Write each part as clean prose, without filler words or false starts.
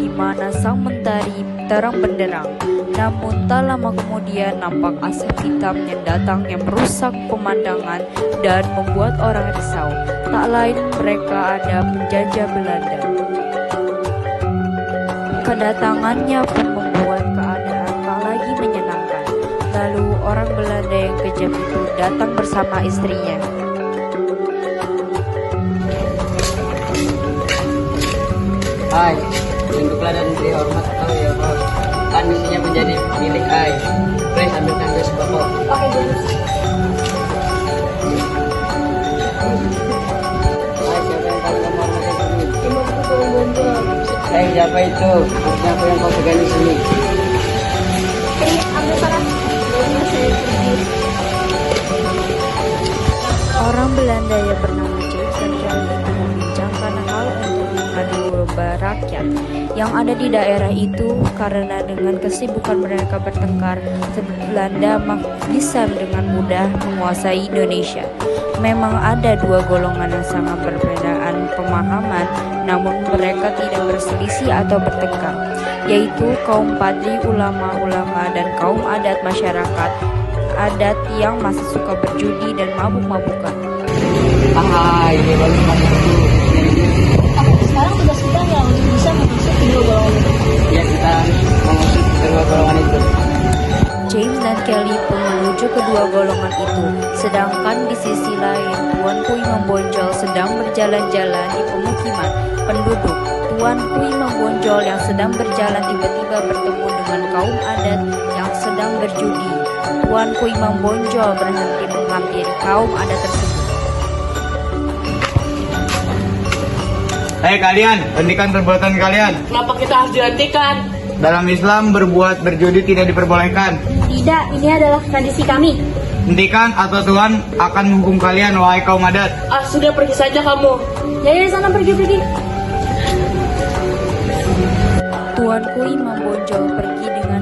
di mana sang mentari terang benderang. Namun tak lama kemudian nampak asap hitam yang datang yang merusak pemandangan dan membuat orang risau. Tak lain mereka ada penjajah Belanda. Kedatangannya pun membuat keadaan tak lagi menyenangkan. Lalu orang Belanda yang kejam itu datang bersama istrinya. Hai, tunduklah dan beri hormat atau ya bos. Kan misinya menjadi milik Hai. Please ambilkan jas pokok. Oke, James. Hai, siapa yang paling kamu hormati di sini? Cuma aku belum bonjol. Hai, siapa itu? Maksudnya aku yang kau pegang di sini. Ambil sana. Lalu saya pergi. Orang Belanda yang bernama James dan Kelly itu membincangkan hal untuk mengadu domba rakyat yang ada di daerah itu karena dengan kesibukan mereka bertengkar, Belanda bisa dengan mudah menguasai Indonesia. Memang ada dua golongan yang sangat berbedaan pemahaman, namun mereka tidak berselisih atau bertengkar, yaitu kaum padri, ulama-ulama, dan kaum adat masyarakat adat yang masih suka berjudi dan mabuk-mabukan. Hai, ini baru masuk dulu. Sekarang tugas kita ya untuk bisa mengusut kedua golongan itu. Ya, kita mengusut kedua golongan itu. James dan Kelly pun menuju kedua golongan itu, sedangkan di sisi lain Tuan Kui Membonjol sedang berjalan-jalan di pemukiman penduduk. Tuan Kui Membonjol yang sedang berjalan tiba-tiba bertemu dengan kaum adat yang sedang berjudi. Tuan Kui Membonjol berhenti menghampiri kaum adat tersebut. Hei kalian, hentikan perbuatan kalian. Kenapa kita harus dihentikan? Dalam Islam berbuat berjudi tidak diperbolehkan. Tidak, ini adalah tradisi kami. Hentikan atau Tuhan akan menghukum kalian wahai kaum adat. Sudah pergi saja kamu. Ya, sana pergi. Tuan Kui Membonjol pergi dengan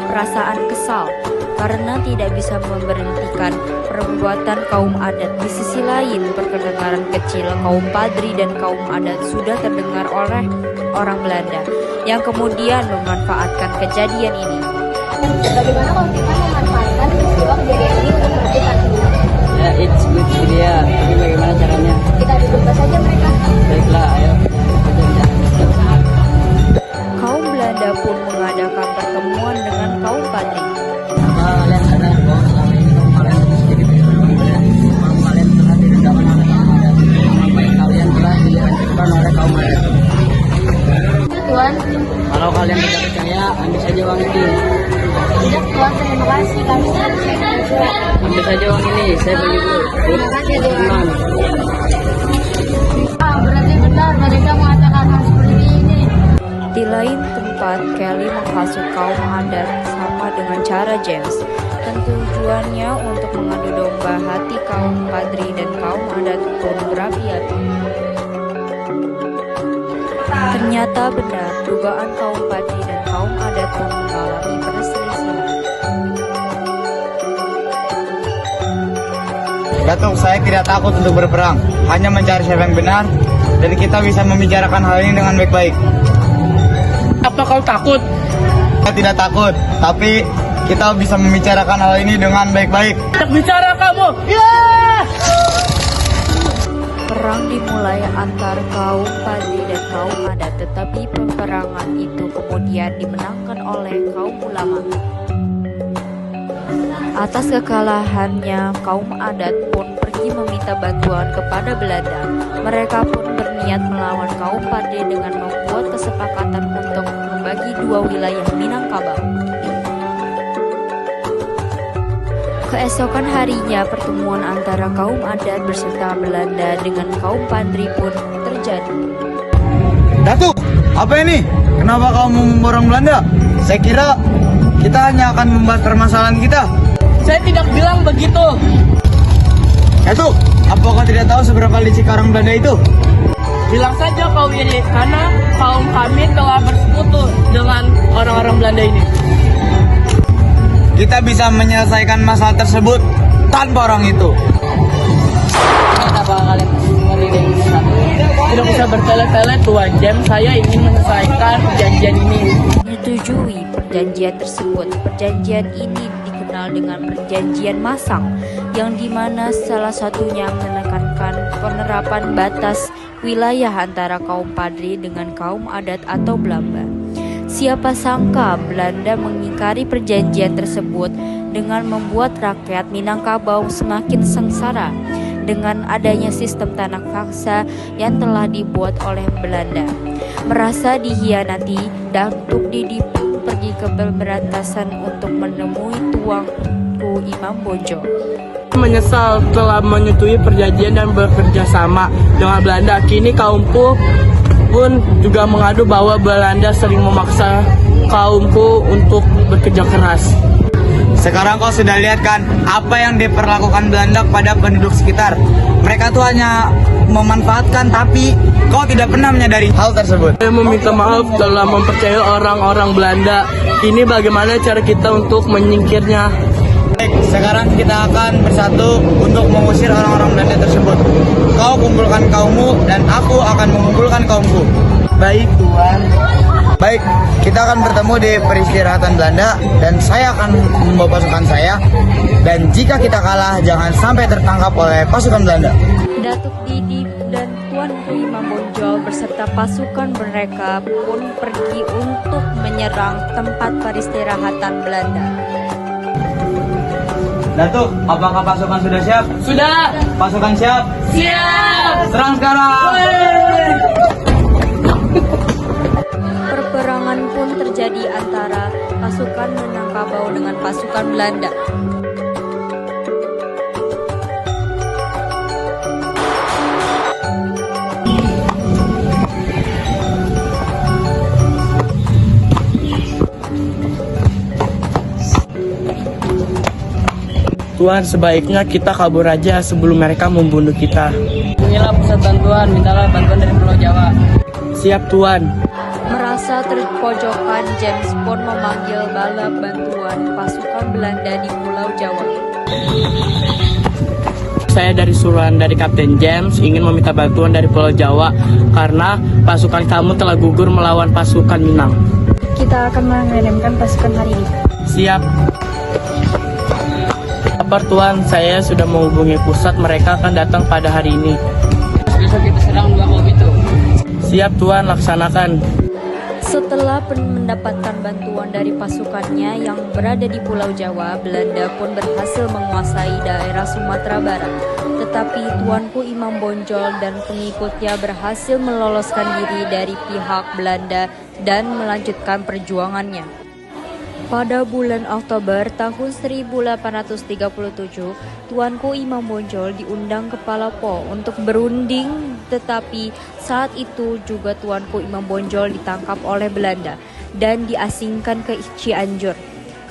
perasaan kesal karena tidak bisa memberhentikan perbuatan kaum adat. Di sisi lain, perkedengaran kecil kaum padri dan kaum adat sudah terdengar oleh orang Belanda yang kemudian memanfaatkan kejadian ini. Bagaimana kalau kita memanfaatkan peristiwa kejadian ini untuk menghentikan? Ya, it's good idea. Tapi bagaimana caranya? Kita dudukkan saja mereka. Baiklah, ayo. Kaum Belanda pun mengadakan pertemuan dengan kaum padri. Kalian sadar bahwa selama ini kaum kalian terus jadi berbeda. Kaum kalian telah direndahkan oleh kaum adat. Nama baik kalian telah dihancurkan oleh kaum adat. Tuan, Kalau kalian tidak percaya, ambil saja uang ini. tidak Tuan, terima kasih. Kami sangat percaya. Ambil saja uang ini, saya pergi dulu. Terima kasih, Tuan. Tenang. Berarti benar mereka mengatakan hal seperti ini. Di lain tempat, Kelly menghasut kaum adat sama dengan cara James. Tentu tujuannya untuk mengadu domba hati kaum padri dan kaum adat pun berapi-api. Ternyata benar, dugaan kaum padri dan kaum adat pun mengalami perselisihan. Datuk, saya tidak takut untuk berperang. Hanya mencari siapa yang benar. Dan kita bisa membicarakan hal ini dengan baik-baik. Apa kau takut? Kita tidak takut, tapi kita bisa membicarakan hal ini dengan baik-baik. Tak bicara kamu. Perang dimulai antar kaum padri dan kaum adat, tetapi peperangan itu kemudian dimenangkan oleh kaum ulama. Atas kekalahannya, kaum adat pun pergi meminta bantuan kepada Belanda. Mereka pun berniat melawan kaum padri dengan membuat kesepakatan untuk membagi dua wilayah Minangkabau. Keesokan harinya, pertemuan antara kaum adat beserta Belanda dengan kaum padri pun terjadi. Datuk, apa ini? Kenapa kamu memborong Belanda? Saya kira kita hanya akan membahas permasalahan kita. Saya tidak bilang begitu. Datuk, apakah tidak tahu seberapa licik orang Belanda itu? Bilang saja kau ini, karena kaum kami telah bersekutu dengan orang-orang Belanda ini. Kita bisa menyelesaikan masalah tersebut tanpa orang itu. Kenapa kalian semua tidak ingin satu? tidak usah bertele-tele Tuan James, saya ingin menyelesaikan perjanjian ini. Menyetujui perjanjian tersebut. Perjanjian ini dikenal dengan perjanjian masang, yang dimana salah satunya menekankan penerapan batas wilayah antara kaum Padri dengan kaum adat atau Belanda. Siapa sangka Belanda mengingkari perjanjian tersebut dengan membuat rakyat Minangkabau semakin sengsara dengan adanya sistem tanah paksa yang telah dibuat oleh Belanda. Merasa dihianati, Datuk Didi pun pergi ke pemberantasan untuk menemui Tuanku Imam Bonjol. Menyesal telah menyetujui perjanjian dan bekerja sama dengan Belanda. Kini kaumku pun juga mengadu bahwa Belanda sering memaksa kaumku untuk bekerja keras. Sekarang kau sudah lihat kan apa yang diperlakukan Belanda kepada penduduk sekitar. Mereka tuh hanya memanfaatkan, tapi kau tidak pernah menyadari hal tersebut. Saya meminta maaf telah mempercayai orang-orang Belanda. Ini bagaimana cara kita untuk menyingkirnya? Baik, sekarang kita akan bersatu untuk mengusir orang-orang Belanda tersebut. Kau kumpulkan kaummu dan aku akan mengumpulkan kaumku. Baik Tuan. Baik, kita akan bertemu di peristirahatan Belanda dan saya akan membawa pasukan saya. Dan jika kita kalah, jangan sampai tertangkap oleh pasukan Belanda. Datuk Didi dan Tuanku Imam Bonjol beserta pasukan mereka pun pergi untuk menyerang tempat peristirahatan Belanda. Datuk, apakah pasukan sudah siap? Sudah. Pasukan siap? Siap. Serang sekarang! Perperangan pun terjadi antara pasukan Minangkabau dengan pasukan Belanda. Tuan, sebaiknya kita kabur aja sebelum mereka membunuh kita. Inilah pusat bantuan, mintalah bantuan dari Pulau Jawa. Siap Tuan. Merasa terpojokan, James pun memanggil bala bantuan pasukan Belanda di Pulau Jawa. Saya dari suruhan dari Kapten James ingin meminta bantuan dari Pulau Jawa karena pasukan kamu telah gugur melawan pasukan Minang. Kita akan mengirimkan pasukan hari ini. Siap. Lapor Tuan, saya sudah menghubungi pusat, mereka akan datang pada hari ini. Besok kita serang dua kaum itu. Siap Tuan, laksanakan. Setelah mendapatkan bantuan dari pasukannya yang berada di Pulau Jawa, Belanda pun berhasil menguasai daerah Sumatera Barat. Tetapi Tuanku Imam Bonjol dan pengikutnya berhasil meloloskan diri dari pihak Belanda dan melanjutkan perjuangannya. Pada bulan Oktober tahun 1837, Tuanku Imam Bonjol diundang ke Palopo untuk berunding, tetapi saat itu juga Tuanku Imam Bonjol ditangkap oleh Belanda dan diasingkan ke Cianjur.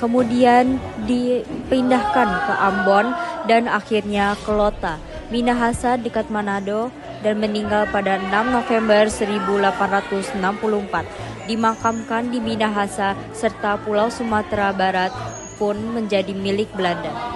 Kemudian dipindahkan ke Ambon dan akhirnya ke Lota, Minahasa dekat Manado, dan meninggal pada 6 November 1864. Dimakamkan di Minahasa serta Pulau Sumatera Barat pun menjadi milik Belanda.